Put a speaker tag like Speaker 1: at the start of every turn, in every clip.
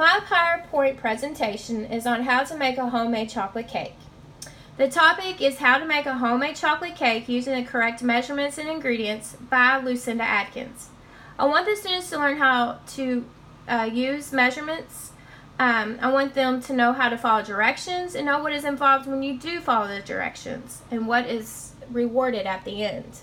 Speaker 1: My PowerPoint presentation is on how to make a homemade chocolate cake. The topic is how to make a homemade chocolate cake using the correct measurements and ingredients by Lucinda Atkins. I want the students to learn how to use measurements. I want them to know how to follow directions and know what is involved when you do follow the directions and what is rewarded at the end.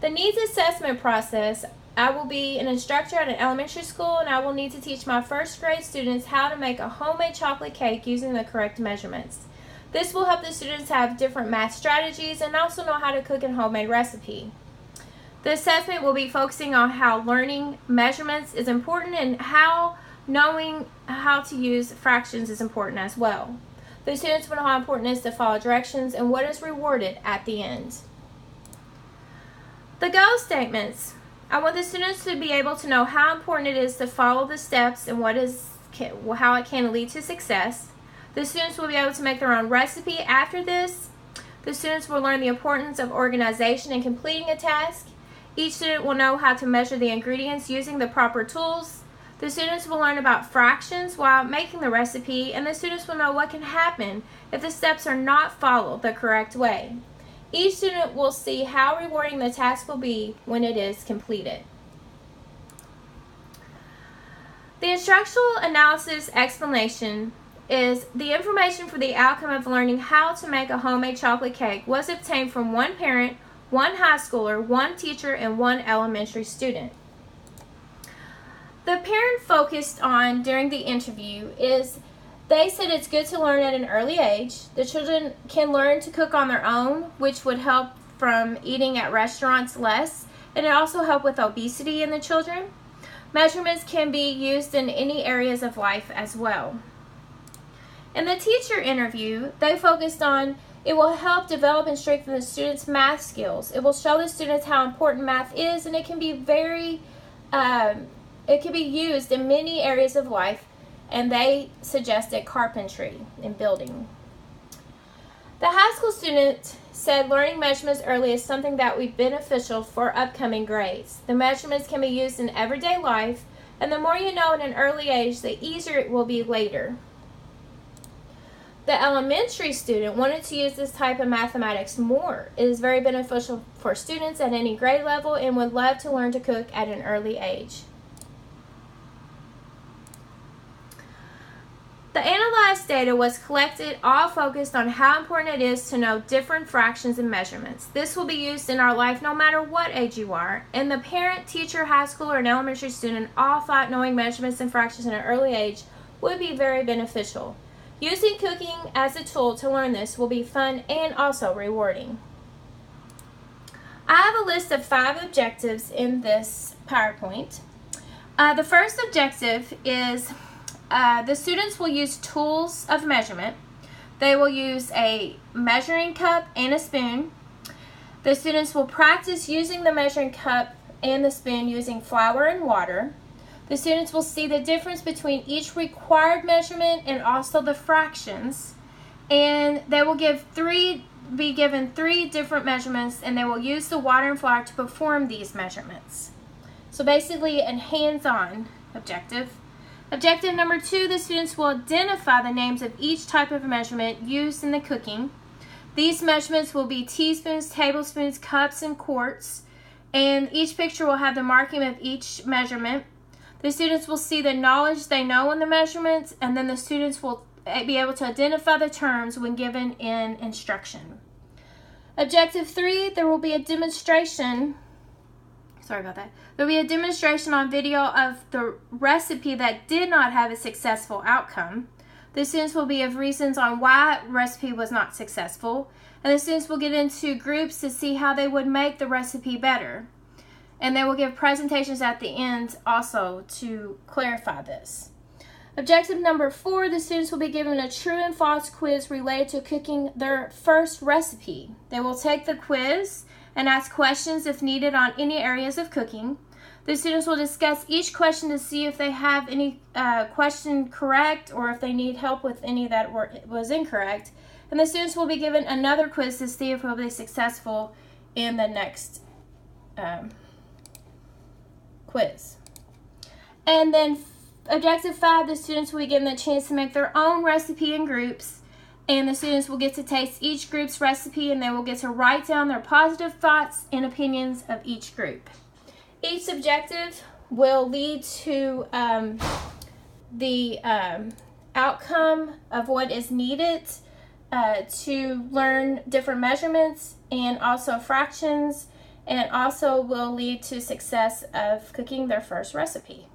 Speaker 1: The needs assessment process. I will be an instructor at an elementary school, and I will need to teach my first grade students how to make a homemade chocolate cake using the correct measurements. This will help the students have different math strategies and also know how to cook a homemade recipe. The assessment will be focusing on how learning measurements is important and how knowing how to use fractions is important as well. The students will know how important it is to follow directions and what is rewarded at the end. The goal statements. I want the students to be able to know how important it is to follow the steps and how it can lead to success. The students will be able to make their own recipe after this. The students will learn the importance of organization in completing a task. Each student will know how to measure the ingredients using the proper tools. The students will learn about fractions while making the recipe, and the students will know what can happen if the steps are not followed the correct way. Each student will see how rewarding the task will be when it is completed. The instructional analysis explanation is the information for the outcome of learning how to make a homemade chocolate cake was obtained from one parent, one high schooler, one teacher, and one elementary student. The parent focused on during the interview is they said it's good to learn at an early age. The children can learn to cook on their own, which would help from eating at restaurants less, and it also help with obesity in the children. Measurements can be used in any areas of life as well. In the teacher interview, they focused on it will help develop and strengthen the students' math skills. It will show the students how important math is, and it can be used in many areas of life, and they suggested carpentry and building. The high school student said learning measurements early is something that would be beneficial for upcoming grades. The measurements can be used in everyday life, and the more you know at an early age, the easier it will be later. The elementary student wanted to use this type of mathematics more. It is very beneficial for students at any grade level and would love to learn to cook at an early age. The analyzed data was collected, all focused on how important it is to know different fractions and measurements. This will be used in our life no matter what age you are, and the parent, teacher, high schooler, and elementary student all thought knowing measurements and fractions at an early age would be very beneficial. Using cooking as a tool to learn this will be fun and also rewarding. I have a list of 5 objectives in this PowerPoint. The first objective is the students will use tools of measurement. They will use a measuring cup and a spoon. The students will practice using the measuring cup and the spoon using flour and water. The students will see the difference between each required measurement and also the fractions. And they will be given 3 different measurements, and they will use the water and flour to perform these measurements. So basically a hands-on objective. Objective number 2, the students will identify the names of each type of measurement used in the cooking. These measurements will be teaspoons, tablespoons, cups, and quarts, and each picture will have the marking of each measurement. The students will see the knowledge they know in the measurements, and then the students will be able to identify the terms when given in instruction. Objective 3, there will be a demonstration. Sorry about that. There will be a demonstration on video of the recipe that did not have a successful outcome. The students will give reasons on why the recipe was not successful, and the students will get into groups to see how they would make the recipe better. And they will give presentations at the end also to clarify this. Objective number 4, the students will be given a true and false quiz related to cooking their first recipe. They will take the quiz and ask questions if needed on any areas of cooking. The students will discuss each question to see if they have any question correct or if they need help with any that was incorrect. And the students will be given another quiz to see if they'll be successful in the next quiz. And then Objective 5, the students will be given the chance to make their own recipe in groups, and the students will get to taste each group's recipe, and they will get to write down their positive thoughts and opinions of each group. Each objective will lead to the outcome of what is needed to learn different measurements and also fractions, and also will lead to success of cooking their first recipe.